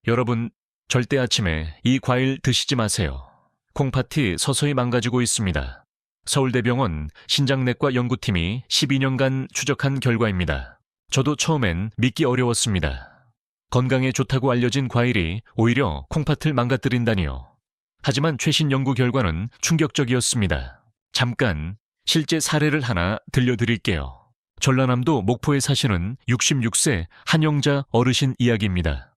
여러분, 절대 아침에 이 과일 드시지 마세요. 콩팥이 서서히 망가지고 있습니다. 서울대병원 신장내과 연구팀이 12년간 추적한 결과입니다. 저도 처음엔 믿기 어려웠습니다. 건강에 좋다고 알려진 과일이 오히려 콩팥을 망가뜨린다니요. 하지만 최신 연구 결과는 충격적이었습니다. 잠깐 실제 사례를 하나 들려드릴게요. 전라남도 목포에 사시는 66세 한영자 어르신 이야기입니다.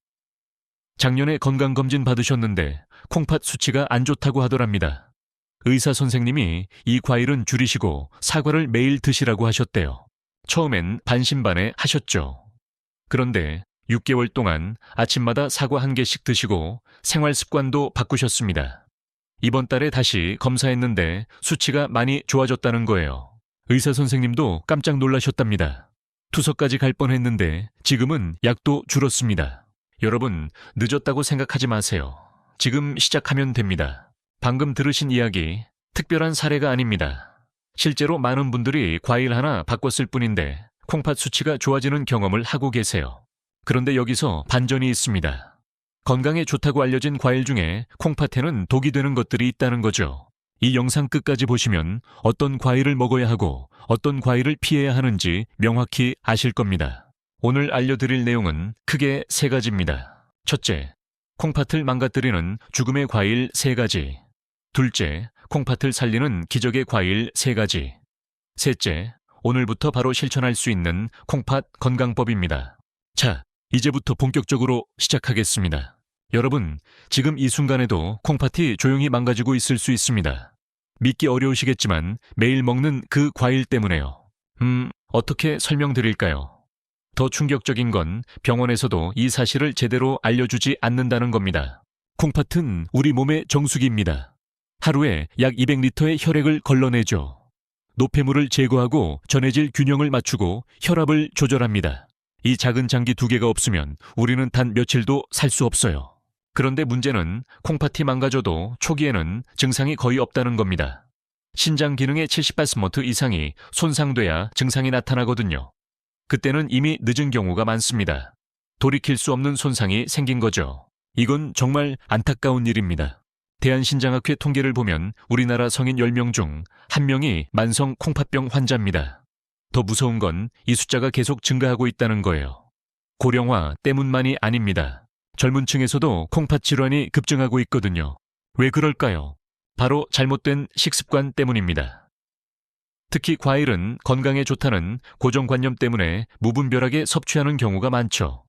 작년에 건강검진 받으셨는데 콩팥 수치가 안 좋다고 하더랍니다. 의사 선생님이 이 과일은 줄이시고 사과를 매일 드시라고 하셨대요. 처음엔 반신반의 하셨죠. 그런데 6개월 동안 아침마다 사과 1개씩 드시고 생활 습관도 바꾸셨습니다. 이번 달에 다시 검사했는데 수치가 많이 좋아졌다는 거예요. 의사 선생님도 깜짝 놀라셨답니다. 투석까지 갈 뻔했는데 지금은 약도 줄었습니다. 여러분, 늦었다고 생각하지 마세요. 지금 시작하면 됩니다. 방금 들으신 이야기, 특별한 사례가 아닙니다. 실제로 많은 분들이 과일 하나 바꿨을 뿐인데 콩팥 수치가 좋아지는 경험을 하고 계세요. 그런데 여기서 반전이 있습니다. 건강에 좋다고 알려진 과일 중에 콩팥에는 독이 되는 것들이 있다는 거죠. 이 영상 끝까지 보시면 어떤 과일을 먹어야 하고 어떤 과일을 피해야 하는지 명확히 아실 겁니다. 오늘 알려드릴 내용은 크게 3가지입니다. 첫째, 콩팥을 망가뜨리는 죽음의 과일 3가지. 둘째, 콩팥을 살리는 기적의 과일 3가지. 셋째, 오늘부터 바로 실천할 수 있는 콩팥 건강법입니다. 자, 이제부터 본격적으로 시작하겠습니다. 여러분, 지금 이 순간에도 콩팥이 조용히 망가지고 있을 수 있습니다. 믿기 어려우시겠지만 매일 먹는 그 과일 때문에요. 어떻게 설명드릴까요? 더 충격적인 건 병원에서도 이 사실을 제대로 알려주지 않는다는 겁니다. 콩팥은 우리 몸의 정수기입니다. 하루에 약 200리터의 혈액을 걸러내죠. 노폐물을 제거하고 전해질 균형을 맞추고 혈압을 조절합니다. 이 작은 장기 2개가 없으면 우리는 단 며칠도 살 수 없어요. 그런데 문제는 콩팥이 망가져도 초기에는 증상이 거의 없다는 겁니다. 신장 기능의 70% 이상이 손상돼야 증상이 나타나거든요. 그때는 이미 늦은 경우가 많습니다. 돌이킬 수 없는 손상이 생긴 거죠. 이건 정말 안타까운 일입니다. 대한신장학회 통계를 보면 우리나라 성인 10명 중 1명이 만성 콩팥병 환자입니다. 더 무서운 건 이 숫자가 계속 증가하고 있다는 거예요. 고령화 때문만이 아닙니다. 젊은 층에서도 콩팥 질환이 급증하고 있거든요. 왜 그럴까요? 바로 잘못된 식습관 때문입니다. 특히 과일은 건강에 좋다는 고정관념 때문에 무분별하게 섭취하는 경우가 많죠.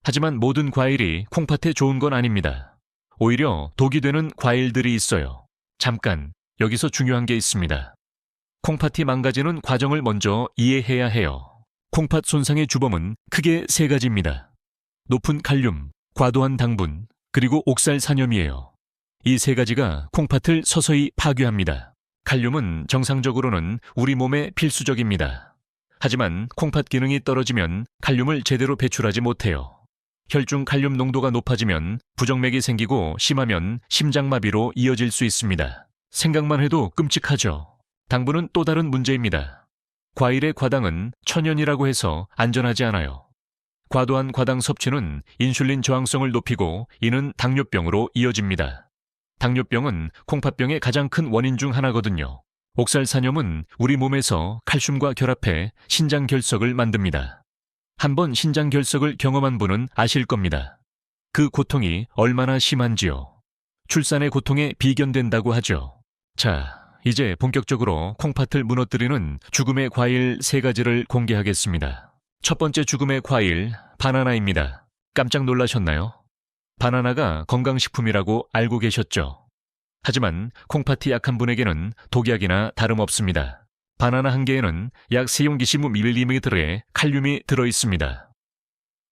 하지만 모든 과일이 콩팥에 좋은 건 아닙니다. 오히려 독이 되는 과일들이 있어요. 잠깐, 여기서 중요한 게 있습니다. 콩팥이 망가지는 과정을 먼저 이해해야 해요. 콩팥 손상의 주범은 크게 3가지입니다. 높은 칼륨, 과도한 당분, 그리고 옥살산염이에요. 이 3가지가 콩팥을 서서히 파괴합니다. 칼륨은 정상적으로는 우리 몸에 필수적입니다. 하지만 콩팥 기능이 떨어지면 칼륨을 제대로 배출하지 못해요. 혈중 칼륨 농도가 높아지면 부정맥이 생기고 심하면 심장마비로 이어질 수 있습니다. 생각만 해도 끔찍하죠. 당분은 또 다른 문제입니다. 과일의 과당은 천연이라고 해서 안전하지 않아요. 과도한 과당 섭취는 인슐린 저항성을 높이고 이는 당뇨병으로 이어집니다. 당뇨병은 콩팥병의 가장 큰 원인 중 하나거든요. 옥살산염은 우리 몸에서 칼슘과 결합해 신장결석을 만듭니다. 한번 신장결석을 경험한 분은 아실 겁니다. 그 고통이 얼마나 심한지요. 출산의 고통에 비견된다고 하죠. 자, 이제 본격적으로 콩팥을 무너뜨리는 죽음의 과일 3가지를 공개하겠습니다. 첫 번째 죽음의 과일, 바나나입니다. 깜짝 놀라셨나요? 바나나가 건강식품이라고 알고 계셨죠? 하지만 콩팥이 약한 분에게는 독약이나 다름없습니다. 바나나 1개에는 약 세용기 15mg의 칼륨이 들어있습니다.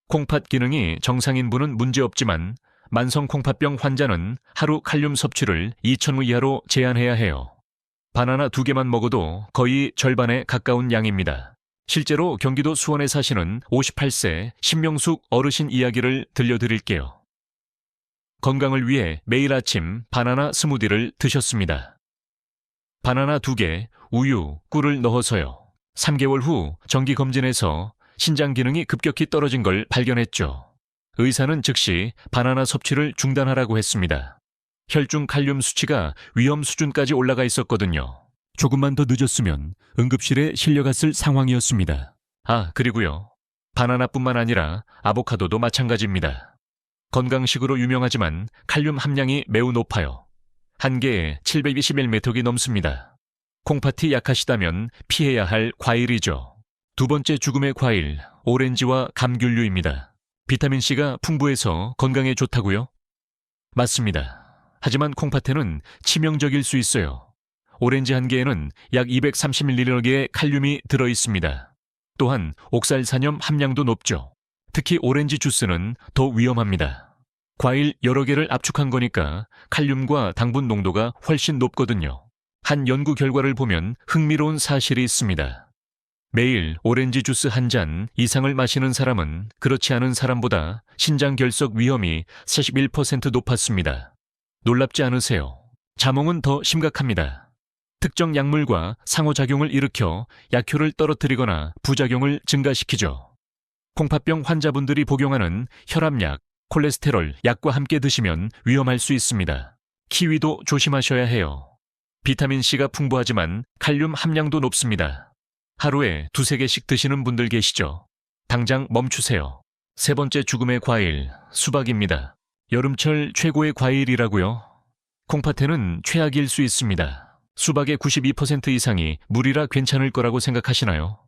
콩팥 기능이 정상인 분은 문제없지만 만성 콩팥병 환자는 하루 칼륨 섭취를 2000후 이하로 제한해야 해요. 바나나 2개만 먹어도 거의 절반에 가까운 양입니다. 실제로 경기도 수원에 사시는 58세 신명숙 어르신 이야기를 들려드릴게요. 건강을 위해 매일 아침 바나나 스무디를 드셨습니다. 바나나 2개, 우유, 꿀을 넣어서요. 3개월 후 정기검진에서 신장 기능이 급격히 떨어진 걸 발견했죠. 의사는 즉시 바나나 섭취를 중단하라고 했습니다. 혈중 칼륨 수치가 위험 수준까지 올라가 있었거든요. 조금만 더 늦었으면 응급실에 실려갔을 상황이었습니다. 아, 그리고요. 바나나뿐만 아니라 아보카도도 마찬가지입니다. 건강식으로 유명하지만 칼륨 함량이 매우 높아요. 한 개에 721mg이 넘습니다. 콩팥이 약하시다면 피해야 할 과일이죠. 두 번째 죽음의 과일, 오렌지와 감귤류입니다. 비타민C가 풍부해서 건강에 좋다고요? 맞습니다. 하지만 콩팥에는 치명적일 수 있어요. 오렌지 한 개에는 약 230mg의 칼륨이 들어있습니다. 또한 옥살산염 함량도 높죠. 특히 오렌지 주스는 더 위험합니다. 과일 여러 개를 압축한 거니까 칼륨과 당분 농도가 훨씬 높거든요. 한 연구 결과를 보면 흥미로운 사실이 있습니다. 매일 오렌지 주스 한 잔 이상을 마시는 사람은 그렇지 않은 사람보다 신장 결석 위험이 41% 높았습니다. 놀랍지 않으세요? 자몽은 더 심각합니다. 특정 약물과 상호작용을 일으켜 약효를 떨어뜨리거나 부작용을 증가시키죠. 콩팥병 환자분들이 복용하는 혈압약, 콜레스테롤 약과 함께 드시면 위험할 수 있습니다. 키위도 조심하셔야 해요. 비타민C가 풍부하지만 칼륨 함량도 높습니다. 하루에 2~3개씩 드시는 분들 계시죠? 당장 멈추세요. 세 번째 죽음의 과일, 수박입니다. 여름철 최고의 과일이라고요? 콩팥에는 최악일 수 있습니다. 수박의 92% 이상이 물이라 괜찮을 거라고 생각하시나요?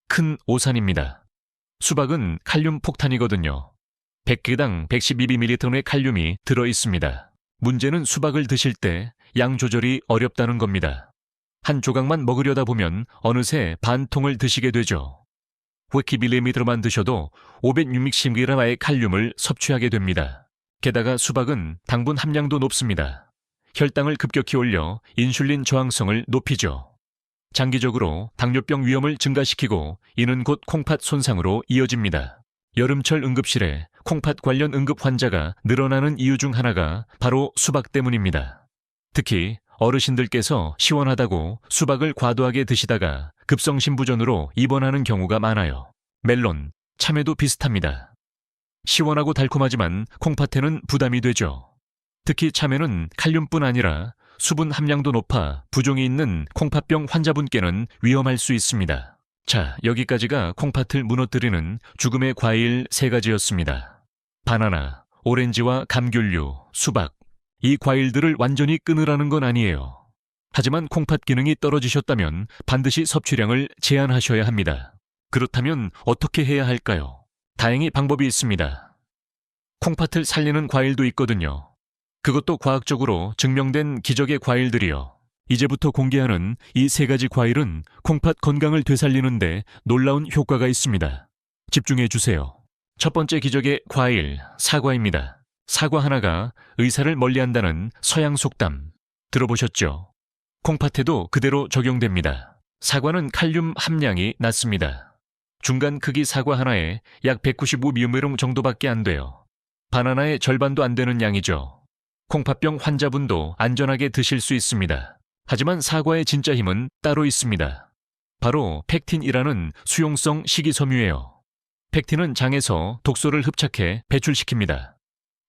큰 오산입니다. 수박은 칼륨 폭탄이거든요. 100개당 112mg의 칼륨이 들어있습니다. 문제는 수박을 드실 때 양 조절이 어렵다는 겁니다. 한 조각만 먹으려다 보면 어느새 반 통을 드시게 되죠. 500mg만 드셔도 560mg의 칼륨을 섭취하게 됩니다. 게다가 수박은 당분 함량도 높습니다. 혈당을 급격히 올려 인슐린 저항성을 높이죠. 장기적으로 당뇨병 위험을 증가시키고 이는 곧 콩팥 손상으로 이어집니다. 여름철 응급실에 콩팥 관련 응급 환자가 늘어나는 이유 중 하나가 바로 수박 때문입니다. 특히 어르신들께서 시원하다고 수박을 과도하게 드시다가 급성심부전으로 입원하는 경우가 많아요. 멜론, 참외도 비슷합니다. 시원하고 달콤하지만 콩팥에는 부담이 되죠. 특히 참외는 칼륨뿐 아니라 수분 함량도 높아 부종이 있는 콩팥병 환자분께는 위험할 수 있습니다. 자, 여기까지가 콩팥을 무너뜨리는 죽음의 과일 3가지였습니다. 바나나, 오렌지와 감귤류, 수박. 이 과일들을 완전히 끊으라는 건 아니에요. 하지만 콩팥 기능이 떨어지셨다면 반드시 섭취량을 제한하셔야 합니다. 그렇다면 어떻게 해야 할까요? 다행히 방법이 있습니다. 콩팥을 살리는 과일도 있거든요. 그것도 과학적으로 증명된 기적의 과일들이요. 이제부터 공개하는 이 3가지 과일은 콩팥 건강을 되살리는데 놀라운 효과가 있습니다. 집중해 주세요. 첫 번째 기적의 과일, 사과입니다. 사과 하나가 의사를 멀리한다는 서양 속담 들어보셨죠? 콩팥에도 그대로 적용됩니다. 사과는 칼륨 함량이 낮습니다. 중간 크기 사과 하나에 약 195mg 정도밖에 안 돼요. 바나나의 절반도 안 되는 양이죠. 콩팥병 환자분도 안전하게 드실 수 있습니다. 하지만 사과의 진짜 힘은 따로 있습니다. 바로 펙틴이라는 수용성 식이섬유예요. 펙틴은 장에서 독소를 흡착해 배출시킵니다.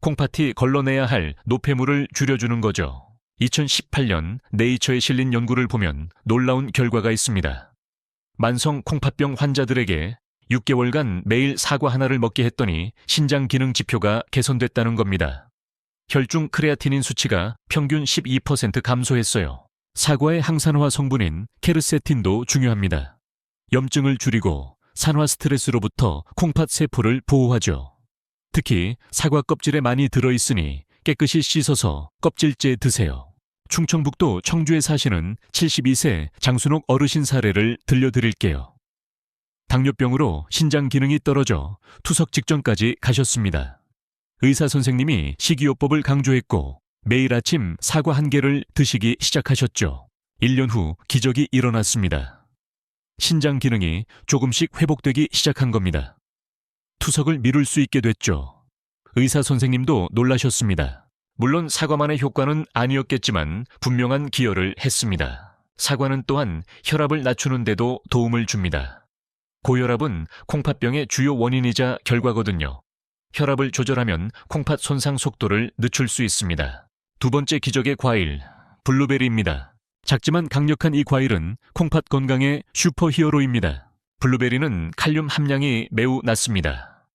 콩팥이 걸러내야 할 노폐물을 줄여주는 거죠. 2018년 네이처에 실린 연구를 보면 놀라운 결과가 있습니다. 만성 콩팥병 환자들에게 6개월간 매일 사과 하나를 먹게 했더니 신장 기능 지표가 개선됐다는 겁니다. 혈중 크레아티닌 수치가 평균 12% 감소했어요. 사과의 항산화 성분인 케르세틴도 중요합니다. 염증을 줄이고 산화 스트레스로부터 콩팥 세포를 보호하죠. 특히 사과 껍질에 많이 들어있으니 깨끗이 씻어서 껍질째 드세요. 충청북도 청주에 사시는 72세 장순옥 어르신 사례를 들려드릴게요. 당뇨병으로 신장 기능이 떨어져 투석 직전까지 가셨습니다. 의사 선생님이 식이요법을 강조했고 매일 아침 사과 1개를 드시기 시작하셨죠. 1년 후 기적이 일어났습니다. 신장 기능이 조금씩 회복되기 시작한 겁니다. 투석을 미룰 수 있게 됐죠. 의사 선생님도 놀라셨습니다. 물론 사과만의 효과는 아니었겠지만 분명한 기여를 했습니다. 사과는 또한 혈압을 낮추는 데도 도움을 줍니다. 고혈압은 콩팥병의 주요 원인이자 결과거든요. 혈압을 조절하면 콩팥 손상 속도를 늦출 수 있습니다. 두 번째 기적의 과일, 블루베리입니다. 작지만 강력한 이 과일은 콩팥 건강의 슈퍼히어로입니다. 블루베리는 칼륨 함량이 매우 낮습니다.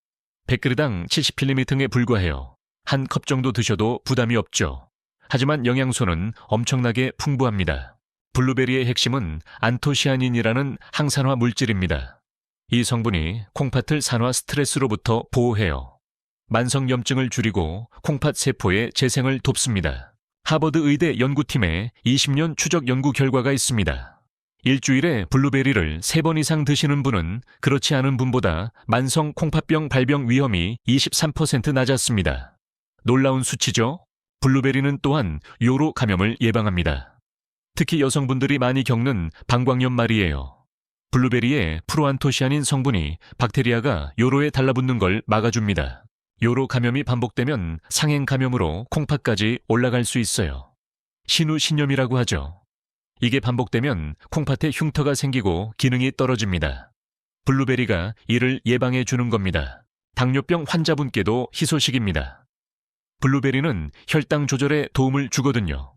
100g당 70mg에 불과해요. 한 컵 정도 드셔도 부담이 없죠. 하지만 영양소는 엄청나게 풍부합니다. 블루베리의 핵심은 안토시아닌이라는 항산화 물질입니다. 이 성분이 콩팥을 산화 스트레스로부터 보호해요. 만성염증을 줄이고 콩팥 세포의 재생을 돕습니다. 하버드 의대 연구팀의 20년 추적 연구 결과가 있습니다. 일주일에 블루베리를 3번 이상 드시는 분은 그렇지 않은 분보다 만성 콩팥병 발병 위험이 23% 낮았습니다. 놀라운 수치죠? 블루베리는 또한 요로 감염을 예방합니다. 특히 여성분들이 많이 겪는 방광염 말이에요. 블루베리의 프로안토시아닌 성분이 박테리아가 요로에 달라붙는 걸 막아줍니다. 요로 감염이 반복되면 상행 감염으로 콩팥까지 올라갈 수 있어요. 신우신염이라고 하죠. 이게 반복되면 콩팥에 흉터가 생기고 기능이 떨어집니다. 블루베리가 이를 예방해 주는 겁니다. 당뇨병 환자분께도 희소식입니다. 블루베리는 혈당 조절에 도움을 주거든요.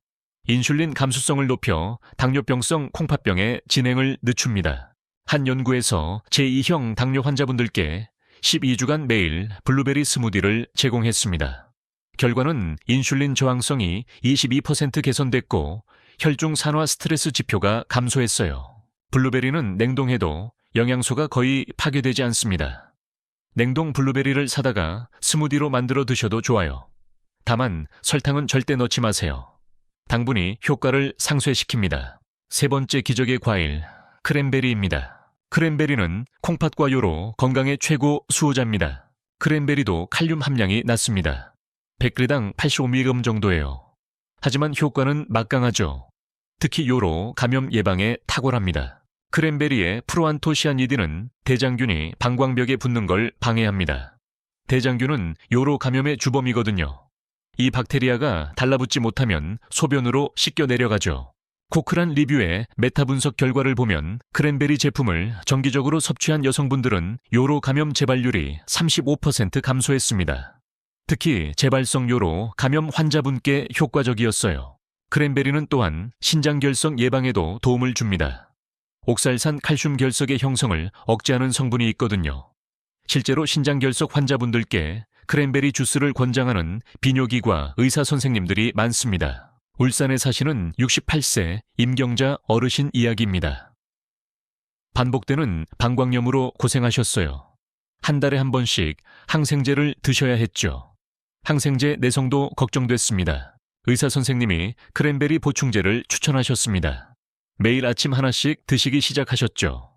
인슐린 감수성을 높여 당뇨병성 콩팥병의 진행을 늦춥니다. 한 연구에서 제2형 당뇨 환자분들께 12주간 매일 블루베리 스무디를 제공했습니다. 결과는 인슐린 저항성이 22% 개선됐고 혈중 산화 스트레스 지표가 감소했어요. 블루베리는 냉동해도 영양소가 거의 파괴되지 않습니다. 냉동 블루베리를 사다가 스무디로 만들어 드셔도 좋아요. 다만 설탕은 절대 넣지 마세요. 당분이 효과를 상쇄시킵니다. 세 번째 기적의 과일, 크랜베리입니다. 크랜베리는 콩팥과 요로 건강의 최고 수호자입니다. 크랜베리도 칼륨 함량이 낮습니다. 100g당 85mg 정도예요. 하지만 효과는 막강하죠. 특히 요로 감염 예방에 탁월합니다. 크랜베리의 프로안토시아니딘은 대장균이 방광벽에 붙는 걸 방해합니다. 대장균은 요로 감염의 주범이거든요. 이 박테리아가 달라붙지 못하면 소변으로 씻겨 내려가죠. 코크란 리뷰의 메타 분석 결과를 보면 크랜베리 제품을 정기적으로 섭취한 여성분들은 요로 감염 재발률이 35% 감소했습니다. 특히 재발성 요로 감염 환자분께 효과적이었어요. 크랜베리는 또한 신장결석 예방에도 도움을 줍니다. 옥살산 칼슘 결석의 형성을 억제하는 성분이 있거든요. 실제로 신장결석 환자분들께 크랜베리 주스를 권장하는 비뇨기과 의사 선생님들이 많습니다. 울산에 사시는 68세 임경자 어르신 이야기입니다. 반복되는 방광염으로 고생하셨어요. 한 달에 한 번씩 항생제를 드셔야 했죠. 항생제 내성도 걱정됐습니다. 의사 선생님이 크랜베리 보충제를 추천하셨습니다. 매일 아침 하나씩 드시기 시작하셨죠.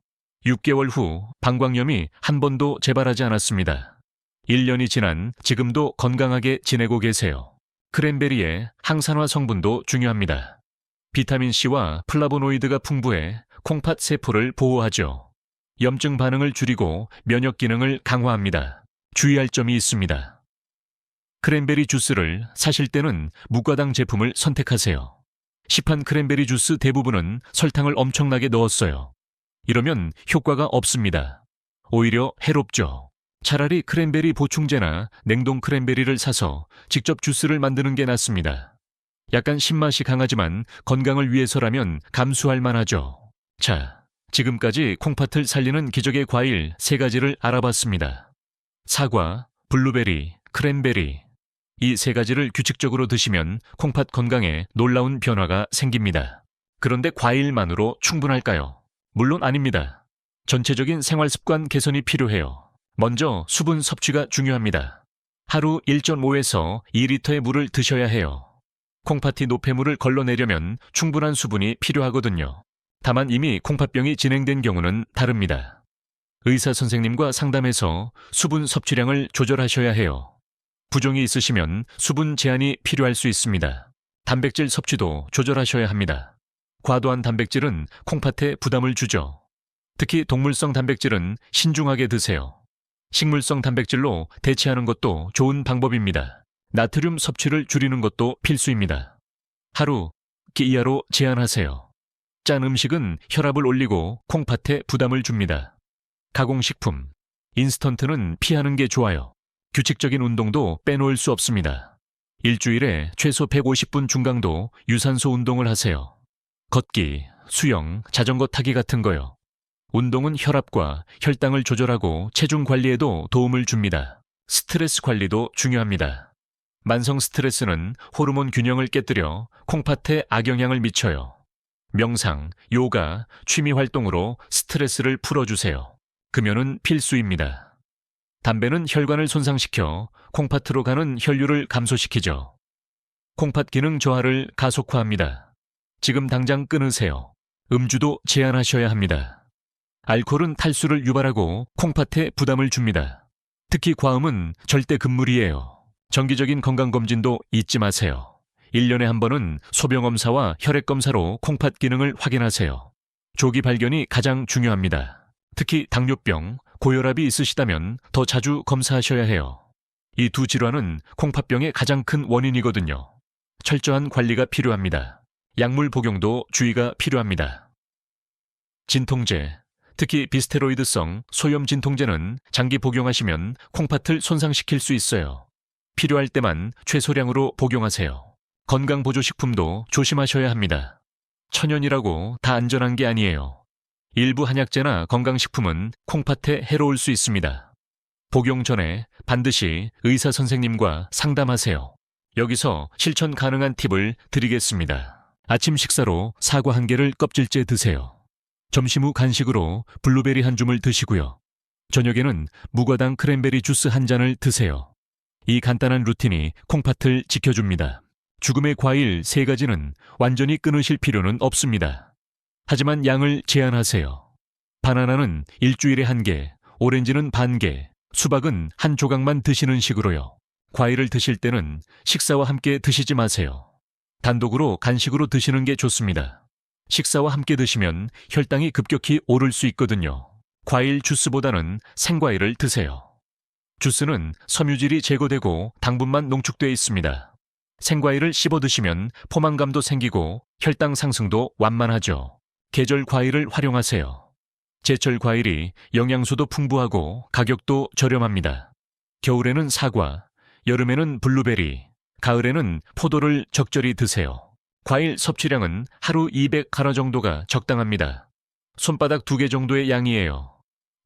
6개월 후 방광염이 한 번도 재발하지 않았습니다. 1년이 지난 지금도 건강하게 지내고 계세요. 크랜베리의 항산화 성분도 중요합니다. 비타민C와 플라보노이드가 풍부해 콩팥 세포를 보호하죠. 염증 반응을 줄이고 면역 기능을 강화합니다. 주의할 점이 있습니다. 크랜베리 주스를 사실 때는 무가당 제품을 선택하세요. 시판 크랜베리 주스 대부분은 설탕을 엄청나게 넣었어요. 이러면 효과가 없습니다. 오히려 해롭죠. 차라리 크랜베리 보충제나 냉동 크랜베리를 사서 직접 주스를 만드는 게 낫습니다. 약간 신맛이 강하지만 건강을 위해서라면 감수할 만하죠. 자, 지금까지 콩팥을 살리는 기적의 과일 3가지를 알아봤습니다. 사과, 블루베리, 크랜베리. 이 3가지를 규칙적으로 드시면 콩팥 건강에 놀라운 변화가 생깁니다. 그런데 과일만으로 충분할까요? 물론 아닙니다. 전체적인 생활 습관 개선이 필요해요. 먼저 수분 섭취가 중요합니다. 하루 1.5에서 2리터의 물을 드셔야 해요. 콩팥이 노폐물을 걸러내려면 충분한 수분이 필요하거든요. 다만 이미 콩팥병이 진행된 경우는 다릅니다. 의사 선생님과 상담해서 수분 섭취량을 조절하셔야 해요. 부종이 있으시면 수분 제한이 필요할 수 있습니다. 단백질 섭취도 조절하셔야 합니다. 과도한 단백질은 콩팥에 부담을 주죠. 특히 동물성 단백질은 신중하게 드세요. 식물성 단백질로 대체하는 것도 좋은 방법입니다. 나트륨 섭취를 줄이는 것도 필수입니다. 하루 끼 이하로 제한하세요. 짠 음식은 혈압을 올리고 콩팥에 부담을 줍니다. 가공식품, 인스턴트는 피하는 게 좋아요. 규칙적인 운동도 빼놓을 수 없습니다. 일주일에 최소 150분 중강도 유산소 운동을 하세요. 걷기, 수영, 자전거 타기 같은 거요. 운동은 혈압과 혈당을 조절하고 체중 관리에도 도움을 줍니다. 스트레스 관리도 중요합니다. 만성 스트레스는 호르몬 균형을 깨뜨려 콩팥에 악영향을 미쳐요. 명상, 요가, 취미 활동으로 스트레스를 풀어주세요. 금연은 필수입니다. 담배는 혈관을 손상시켜 콩팥으로 가는 혈류를 감소시키죠. 콩팥 기능 저하를 가속화합니다. 지금 당장 끊으세요. 음주도 제한하셔야 합니다. 알코올은 탈수를 유발하고 콩팥에 부담을 줍니다. 특히 과음은 절대 금물이에요. 정기적인 건강검진도 잊지 마세요. 1년에 한 번은 소변검사와 혈액검사로 콩팥 기능을 확인하세요. 조기 발견이 가장 중요합니다. 특히 당뇨병, 고혈압이 있으시다면 더 자주 검사하셔야 해요. 이 두 질환은 콩팥병의 가장 큰 원인이거든요. 철저한 관리가 필요합니다. 약물 복용도 주의가 필요합니다. 진통제, 특히 비스테로이드성 소염 진통제는 장기 복용하시면 콩팥을 손상시킬 수 있어요. 필요할 때만 최소량으로 복용하세요. 건강보조식품도 조심하셔야 합니다. 천연이라고 다 안전한 게 아니에요. 일부 한약재나 건강식품은 콩팥에 해로울 수 있습니다. 복용 전에 반드시 의사 선생님과 상담하세요. 여기서 실천 가능한 팁을 드리겠습니다. 아침 식사로 사과 1개를 껍질째 드세요. 점심 후 간식으로 블루베리 한 줌을 드시고요. 저녁에는 무과당 크랜베리 주스 한 잔을 드세요. 이 간단한 루틴이 콩팥을 지켜줍니다. 죽음의 과일 3가지는 완전히 끊으실 필요는 없습니다. 하지만 양을 제한하세요. 바나나는 일주일에 1개, 오렌지는 반 개, 수박은 한 조각만 드시는 식으로요. 과일을 드실 때는 식사와 함께 드시지 마세요. 단독으로 간식으로 드시는 게 좋습니다. 식사와 함께 드시면 혈당이 급격히 오를 수 있거든요. 과일 주스보다는 생과일을 드세요. 주스는 섬유질이 제거되고 당분만 농축되어 있습니다. 생과일을 씹어 드시면 포만감도 생기고 혈당 상승도 완만하죠. 계절 과일을 활용하세요. 제철 과일이 영양소도 풍부하고 가격도 저렴합니다. 겨울에는 사과, 여름에는 블루베리, 가을에는 포도를 적절히 드세요. 과일 섭취량은 하루 200칼로 정도가 적당합니다. 손바닥 2개 정도의 양이에요.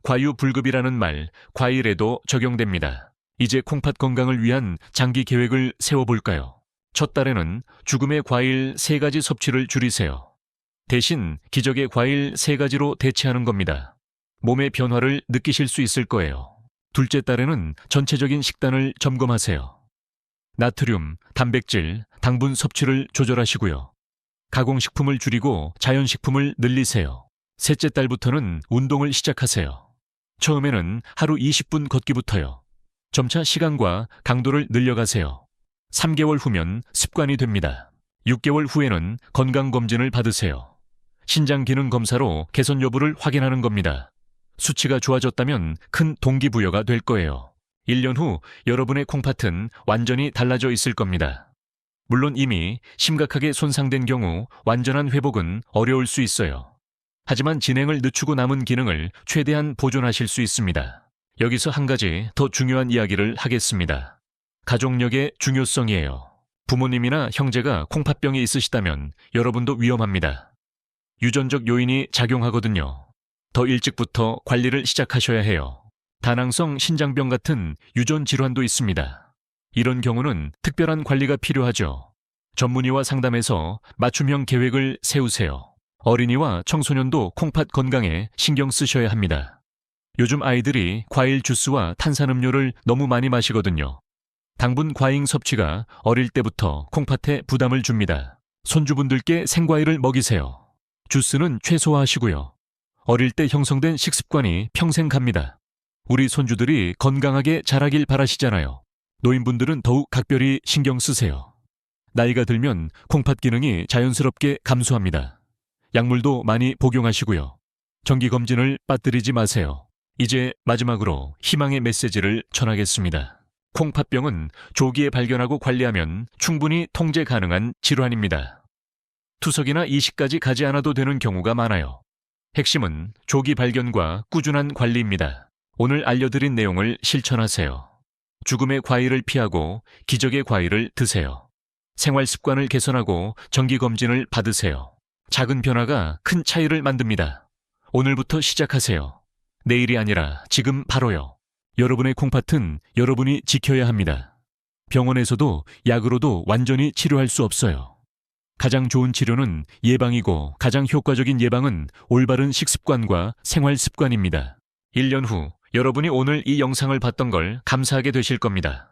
과유불급이라는 말, 과일에도 적용됩니다. 이제 콩팥 건강을 위한 장기 계획을 세워볼까요? 첫 달에는 죽음의 과일 3가지 섭취를 줄이세요. 대신 기적의 과일 3가지로 대체하는 겁니다. 몸의 변화를 느끼실 수 있을 거예요. 둘째 달에는 전체적인 식단을 점검하세요. 나트륨, 단백질, 당분 섭취를 조절하시고요. 가공식품을 줄이고 자연식품을 늘리세요. 셋째 달부터는 운동을 시작하세요. 처음에는 하루 20분 걷기부터요. 점차 시간과 강도를 늘려가세요. 3개월 후면 습관이 됩니다. 6개월 후에는 건강검진을 받으세요. 신장 기능 검사로 개선 여부를 확인하는 겁니다. 수치가 좋아졌다면 큰 동기부여가 될 거예요. 1년 후 여러분의 콩팥은 완전히 달라져 있을 겁니다. 물론 이미 심각하게 손상된 경우 완전한 회복은 어려울 수 있어요. 하지만 진행을 늦추고 남은 기능을 최대한 보존하실 수 있습니다. 여기서 한 가지 더 중요한 이야기를 하겠습니다. 가족력의 중요성이에요. 부모님이나 형제가 콩팥병이 있으시다면 여러분도 위험합니다. 유전적 요인이 작용하거든요. 더 일찍부터 관리를 시작하셔야 해요. 다낭성 신장병 같은 유전 질환도 있습니다. 이런 경우는 특별한 관리가 필요하죠. 전문의와 상담해서 맞춤형 계획을 세우세요. 어린이와 청소년도 콩팥 건강에 신경 쓰셔야 합니다. 요즘 아이들이 과일 주스와 탄산음료를 너무 많이 마시거든요. 당분 과잉 섭취가 어릴 때부터 콩팥에 부담을 줍니다. 손주분들께 생과일을 먹이세요. 주스는 최소화하시고요. 어릴 때 형성된 식습관이 평생 갑니다. 우리 손주들이 건강하게 자라길 바라시잖아요. 노인분들은 더욱 각별히 신경 쓰세요. 나이가 들면 콩팥 기능이 자연스럽게 감소합니다. 약물도 많이 복용하시고요. 정기검진을 빠뜨리지 마세요. 이제 마지막으로 희망의 메시지를 전하겠습니다. 콩팥병은 조기에 발견하고 관리하면 충분히 통제 가능한 질환입니다. 투석이나 이식까지 가지 않아도 되는 경우가 많아요. 핵심은 조기 발견과 꾸준한 관리입니다. 오늘 알려드린 내용을 실천하세요. 죽음의 과일을 피하고 기적의 과일을 드세요. 생활 습관을 개선하고 정기검진을 받으세요. 작은 변화가 큰 차이를 만듭니다. 오늘부터 시작하세요. 내일이 아니라 지금 바로요. 여러분의 콩팥은 여러분이 지켜야 합니다. 병원에서도 약으로도 완전히 치료할 수 없어요. 가장 좋은 치료는 예방이고 가장 효과적인 예방은 올바른 식습관과 생활 습관입니다. 1년 후 여러분이 오늘 이 영상을 봤던 걸 감사하게 되실 겁니다.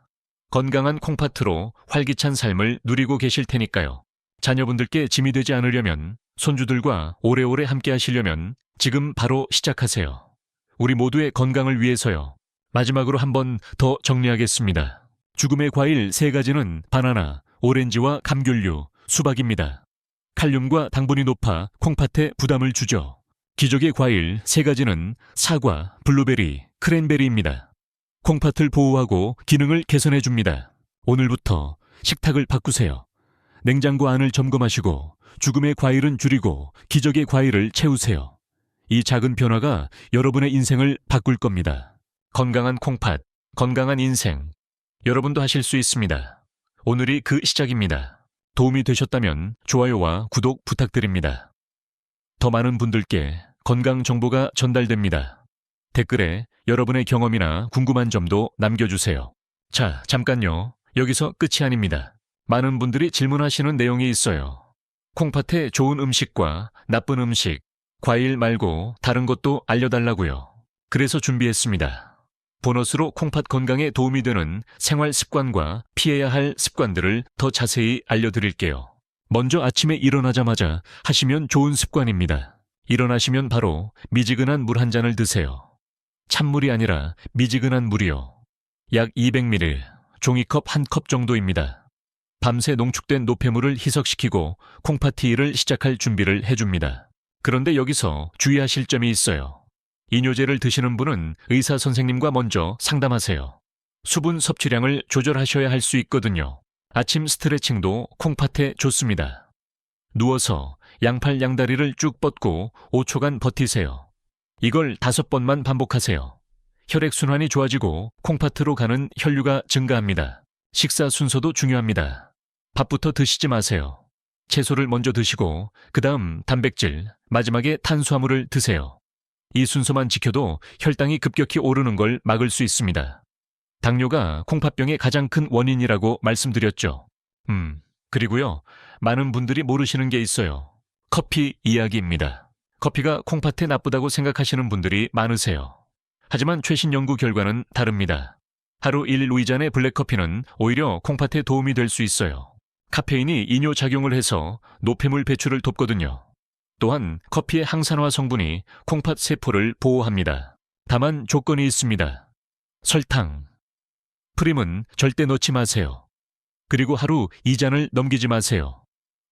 건강한 콩팥으로 활기찬 삶을 누리고 계실 테니까요. 자녀분들께 짐이 되지 않으려면, 손주들과 오래오래 함께 하시려면 지금 바로 시작하세요. 우리 모두의 건강을 위해서요. 마지막으로 한 번 더 정리하겠습니다. 죽음의 과일 3가지는 바나나, 오렌지와 감귤류, 수박입니다. 칼륨과 당분이 높아 콩팥에 부담을 주죠. 기적의 과일 3가지는 사과, 블루베리, 크랜베리입니다. 콩팥을 보호하고 기능을 개선해 줍니다. 오늘부터 식탁을 바꾸세요. 냉장고 안을 점검하시고 죽음의 과일은 줄이고 기적의 과일을 채우세요. 이 작은 변화가 여러분의 인생을 바꿀 겁니다. 건강한 콩팥, 건강한 인생. 여러분도 하실 수 있습니다. 오늘이 그 시작입니다. 도움이 되셨다면 좋아요와 구독 부탁드립니다. 더 많은 분들께 건강 정보가 전달됩니다. 댓글에 여러분의 경험이나 궁금한 점도 남겨주세요. 자, 잠깐요. 여기서 끝이 아닙니다. 많은 분들이 질문하시는 내용이 있어요. 콩팥에 좋은 음식과 나쁜 음식, 과일 말고 다른 것도 알려달라고요. 그래서 준비했습니다. 보너스로 콩팥 건강에 도움이 되는 생활 습관과 피해야 할 습관들을 더 자세히 알려드릴게요. 먼저 아침에 일어나자마자 하시면 좋은 습관입니다. 일어나시면 바로 미지근한 물 한 잔을 드세요. 찬물이 아니라 미지근한 물이요. 약 200ml, 종이컵 1컵 정도입니다. 밤새 농축된 노폐물을 희석시키고 콩팥티를 시작할 준비를 해줍니다. 그런데 여기서 주의하실 점이 있어요. 이뇨제를 드시는 분은 의사 선생님과 먼저 상담하세요. 수분 섭취량을 조절하셔야 할 수 있거든요. 아침 스트레칭도 콩팥에 좋습니다. 누워서 양팔 양다리를 쭉 뻗고 5초간 버티세요. 이걸 5번만 반복하세요. 혈액순환이 좋아지고 콩팥으로 가는 혈류가 증가합니다. 식사 순서도 중요합니다. 밥부터 드시지 마세요. 채소를 먼저 드시고 그 다음 단백질, 마지막에 탄수화물을 드세요. 이 순서만 지켜도 혈당이 급격히 오르는 걸 막을 수 있습니다. 당뇨가 콩팥병의 가장 큰 원인이라고 말씀드렸죠. 그리고요, 많은 분들이 모르시는 게 있어요. 커피 이야기입니다. 커피가 콩팥에 나쁘다고 생각하시는 분들이 많으세요. 하지만 최신 연구 결과는 다릅니다. 하루 1루이잔의 블랙커피는 오히려 콩팥에 도움이 될 수 있어요. 카페인이 이뇨 작용을 해서 노폐물 배출을 돕거든요. 또한 커피의 항산화 성분이 콩팥 세포를 보호합니다. 다만 조건이 있습니다. 설탕, 프림은 절대 넣지 마세요. 그리고 하루 2잔을 넘기지 마세요.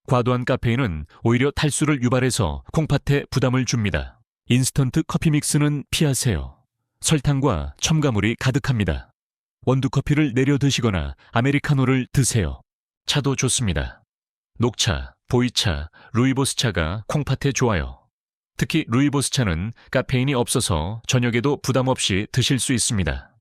과도한 카페인은 오히려 탈수를 유발해서 콩팥에 부담을 줍니다. 인스턴트 커피 믹스는 피하세요. 설탕과 첨가물이 가득합니다. 원두커피를 내려 드시거나 아메리카노를 드세요. 차도 좋습니다. 녹차, 보이차, 루이보스차가 콩팥에 좋아요. 특히 루이보스차는 카페인이 없어서 저녁에도 부담 없이 드실 수 있습니다.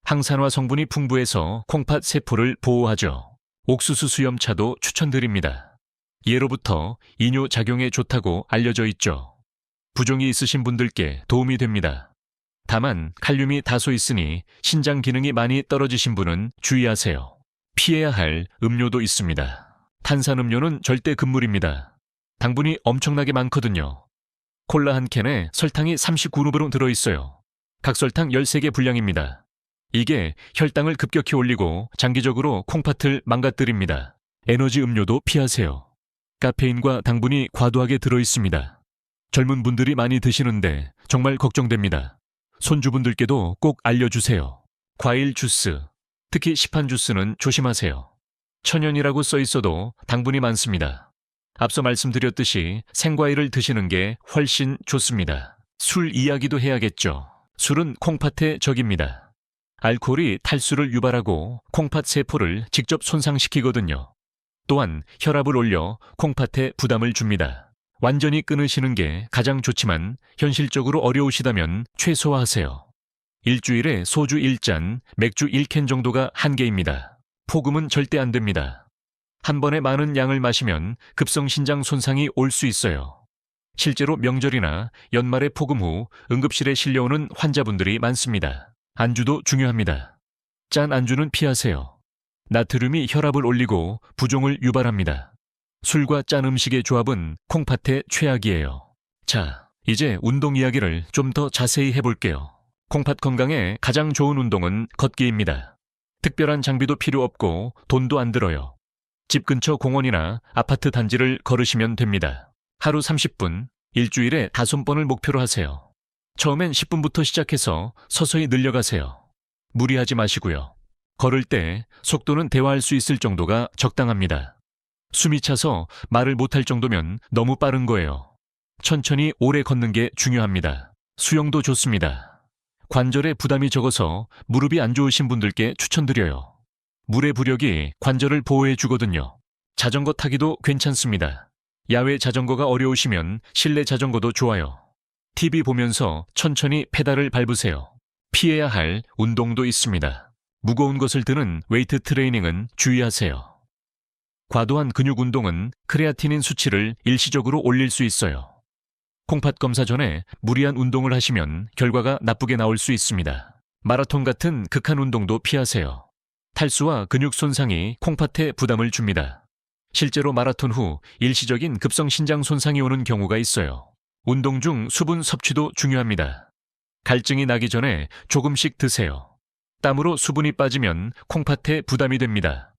항산화 성분이 풍부해서 콩팥 세포를 보호하죠. 옥수수 수염차도 추천드립니다. 예로부터 이뇨 작용에 좋다고 알려져 있죠. 부종이 있으신 분들께 도움이 됩니다. 다만 칼륨이 다소 있으니 신장 기능이 많이 떨어지신 분은 주의하세요. 피해야 할 음료도 있습니다. 탄산음료는 절대 금물입니다. 당분이 엄청나게 많거든요. 콜라 한 캔에 설탕이 39g 들어있어요. 각설탕 13개 분량입니다. 이게 혈당을 급격히 올리고 장기적으로 콩팥을 망가뜨립니다. 에너지 음료도 피하세요. 카페인과 당분이 과도하게 들어있습니다. 젊은 분들이 많이 드시는데 정말 걱정됩니다. 손주분들께도 꼭 알려주세요. 과일 주스, 특히 시판 주스는 조심하세요. 천연이라고 써 있어도 당분이 많습니다. 앞서 말씀드렸듯이 생과일을 드시는 게 훨씬 좋습니다. 술 이야기도 해야겠죠. 술은 콩팥의 적입니다. 알코올이 탈수를 유발하고 콩팥 세포를 직접 손상시키거든요. 또한 혈압을 올려 콩팥에 부담을 줍니다. 완전히 끊으시는 게 가장 좋지만 현실적으로 어려우시다면 최소화하세요. 일주일에 소주 1잔, 맥주 1캔 정도가 한계입니다. 폭음은 절대 안 됩니다. 한 번에 많은 양을 마시면 급성신장 손상이 올 수 있어요. 실제로 명절이나 연말에 폭음 후 응급실에 실려오는 환자분들이 많습니다. 안주도 중요합니다. 짠 안주는 피하세요. 나트륨이 혈압을 올리고 부종을 유발합니다. 술과 짠 음식의 조합은 콩팥의 최악이에요. 자, 이제 운동 이야기를 좀 더 자세히 해볼게요. 콩팥 건강에 가장 좋은 운동은 걷기입니다. 특별한 장비도 필요 없고 돈도 안 들어요. 집 근처 공원이나 아파트 단지를 걸으시면 됩니다. 하루 30분, 일주일에 5번을 목표로 하세요. 처음엔 10분부터 시작해서 서서히 늘려가세요. 무리하지 마시고요. 걸을 때 속도는 대화할 수 있을 정도가 적당합니다. 숨이 차서 말을 못할 정도면 너무 빠른 거예요. 천천히 오래 걷는 게 중요합니다. 수영도 좋습니다. 관절에 부담이 적어서 무릎이 안 좋으신 분들께 추천드려요. 물의 부력이 관절을 보호해 주거든요. 자전거 타기도 괜찮습니다. 야외 자전거가 어려우시면 실내 자전거도 좋아요. TV 보면서 천천히 페달을 밟으세요. 피해야 할 운동도 있습니다. 무거운 것을 드는 웨이트 트레이닝은 주의하세요. 과도한 근육 운동은 크레아티닌 수치를 일시적으로 올릴 수 있어요. 콩팥 검사 전에 무리한 운동을 하시면 결과가 나쁘게 나올 수 있습니다. 마라톤 같은 극한 운동도 피하세요. 탈수와 근육 손상이 콩팥에 부담을 줍니다. 실제로 마라톤 후 일시적인 급성 신장 손상이 오는 경우가 있어요. 운동 중 수분 섭취도 중요합니다. 갈증이 나기 전에 조금씩 드세요. 땀으로 수분이 빠지면 콩팥에 부담이 됩니다.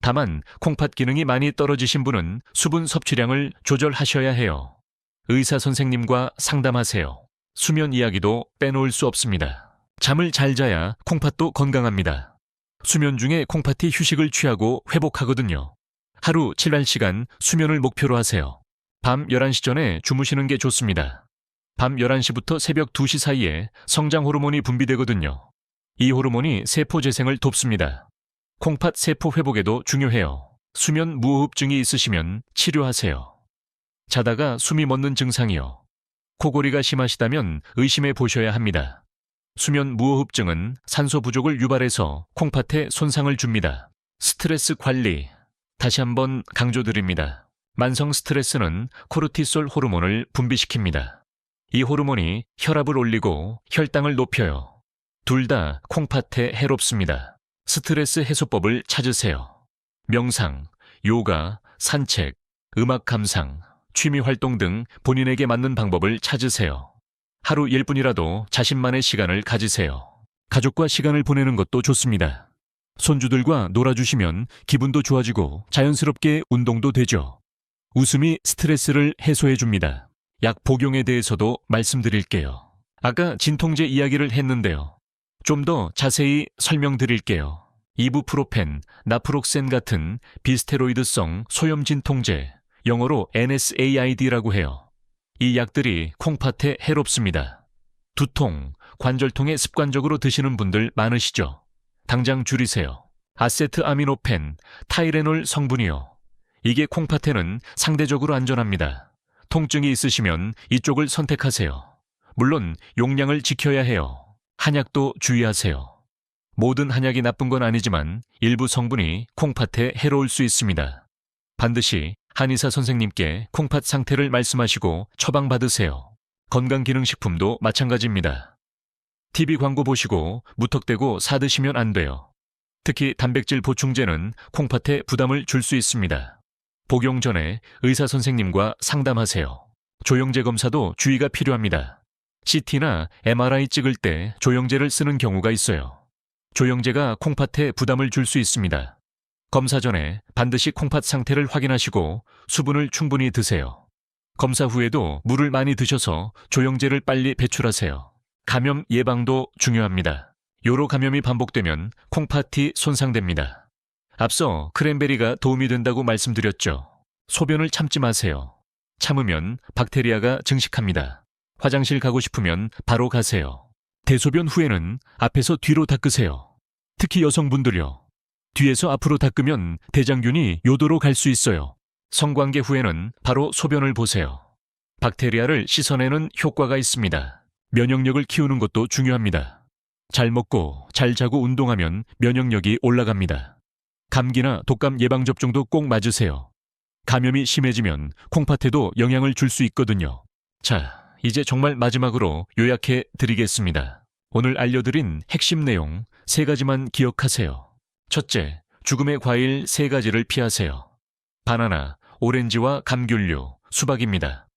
다만 콩팥 기능이 많이 떨어지신 분은 수분 섭취량을 조절하셔야 해요. 의사 선생님과 상담하세요. 수면 이야기도 빼놓을 수 없습니다. 잠을 잘 자야 콩팥도 건강합니다. 수면 중에 콩팥이 휴식을 취하고 회복하거든요. 하루 7시간 수면을 목표로 하세요. 밤 11시 전에 주무시는 게 좋습니다. 밤 11시부터 새벽 2시 사이에 성장 호르몬이 분비되거든요. 이 호르몬이 세포 재생을 돕습니다. 콩팥 세포 회복에도 중요해요. 수면 무호흡증이 있으시면 치료하세요. 자다가 숨이 멎는 증상이요. 코골이가 심하시다면 의심해 보셔야 합니다. 수면 무호흡증은 산소 부족을 유발해서 콩팥에 손상을 줍니다. 스트레스 관리. 다시 한번 강조드립니다. 만성 스트레스는 코르티솔 호르몬을 분비시킵니다. 이 호르몬이 혈압을 올리고 혈당을 높여요. 둘 다 콩팥에 해롭습니다. 스트레스 해소법을 찾으세요. 명상, 요가, 산책, 음악 감상, 취미 활동 등 본인에게 맞는 방법을 찾으세요. 하루 1분이라도 자신만의 시간을 가지세요. 가족과 시간을 보내는 것도 좋습니다. 손주들과 놀아주시면 기분도 좋아지고 자연스럽게 운동도 되죠. 웃음이 스트레스를 해소해줍니다. 약 복용에 대해서도 말씀드릴게요. 아까 진통제 이야기를 했는데요. 좀 더 자세히 설명드릴게요. 이부프로펜, 나프록센 같은 비스테로이드성 소염 진통제, 영어로 NSAID라고 해요. 이 약들이 콩팥에 해롭습니다. 두통, 관절통에 습관적으로 드시는 분들 많으시죠? 당장 줄이세요. 아세트아미노펜, 타이레놀 성분이요. 이게 콩팥에는 상대적으로 안전합니다. 통증이 있으시면 이쪽을 선택하세요. 물론 용량을 지켜야 해요. 한약도 주의하세요. 모든 한약이 나쁜 건 아니지만 일부 성분이 콩팥에 해로울 수 있습니다. 반드시 한의사 선생님께 콩팥 상태를 말씀하시고 처방받으세요. 건강기능식품도 마찬가지입니다. TV 광고 보시고 무턱대고 사드시면 안 돼요. 특히 단백질 보충제는 콩팥에 부담을 줄 수 있습니다. 복용 전에 의사 선생님과 상담하세요. 조영제 검사도 주의가 필요합니다. CT나 MRI 찍을 때 조영제를 쓰는 경우가 있어요. 조영제가 콩팥에 부담을 줄 수 있습니다. 검사 전에 반드시 콩팥 상태를 확인하시고 수분을 충분히 드세요. 검사 후에도 물을 많이 드셔서 조영제를 빨리 배출하세요. 감염 예방도 중요합니다. 요로 감염이 반복되면 콩팥이 손상됩니다. 앞서 크랜베리가 도움이 된다고 말씀드렸죠. 소변을 참지 마세요. 참으면 박테리아가 증식합니다. 화장실 가고 싶으면 바로 가세요. 대소변 후에는 앞에서 뒤로 닦으세요. 특히 여성분들요. 뒤에서 앞으로 닦으면 대장균이 요도로 갈 수 있어요. 성관계 후에는 바로 소변을 보세요. 박테리아를 씻어내는 효과가 있습니다. 면역력을 키우는 것도 중요합니다. 잘 먹고 잘 자고 운동하면 면역력이 올라갑니다. 감기나 독감 예방접종도 꼭 맞으세요. 감염이 심해지면 콩팥에도 영향을 줄 수 있거든요. 자, 이제 정말 마지막으로 요약해 드리겠습니다. 오늘 알려드린 핵심 내용 3가지만 기억하세요. 첫째, 죽음의 과일 3가지를 피하세요. 바나나, 오렌지와 감귤류, 수박입니다.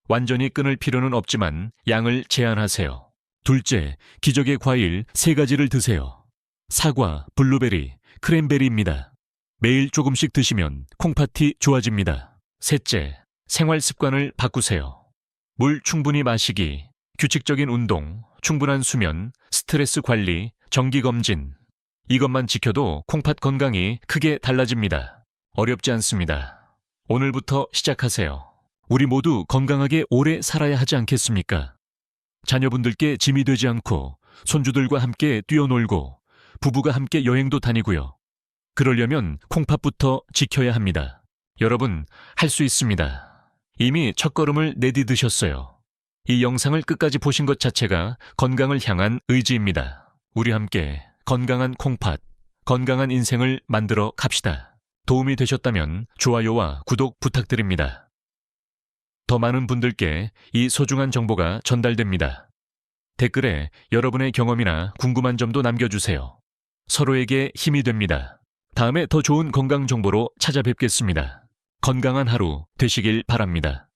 완전히 끊을 필요는 없지만 양을 제한하세요. 둘째, 기적의 과일 3가지를 드세요. 사과, 블루베리, 크랜베리입니다. 매일 조금씩 드시면 콩팥이 좋아집니다. 셋째, 생활 습관을 바꾸세요. 물 충분히 마시기, 규칙적인 운동, 충분한 수면, 스트레스 관리, 정기검진. 이것만 지켜도 콩팥 건강이 크게 달라집니다. 어렵지 않습니다. 오늘부터 시작하세요. 우리 모두 건강하게 오래 살아야 하지 않겠습니까? 자녀분들께 짐이 되지 않고 손주들과 함께 뛰어놀고 부부가 함께 여행도 다니고요. 그러려면 콩팥부터 지켜야 합니다. 여러분, 할 수 있습니다. 이미 첫걸음을 내디드셨어요. 이 영상을 끝까지 보신 것 자체가 건강을 향한 의지입니다. 우리 함께 건강한 콩팥, 건강한 인생을 만들어 갑시다. 도움이 되셨다면 좋아요와 구독 부탁드립니다. 더 많은 분들께 이 소중한 정보가 전달됩니다. 댓글에 여러분의 경험이나 궁금한 점도 남겨주세요. 서로에게 힘이 됩니다. 다음에 더 좋은 건강 정보로 찾아뵙겠습니다. 건강한 하루 되시길 바랍니다.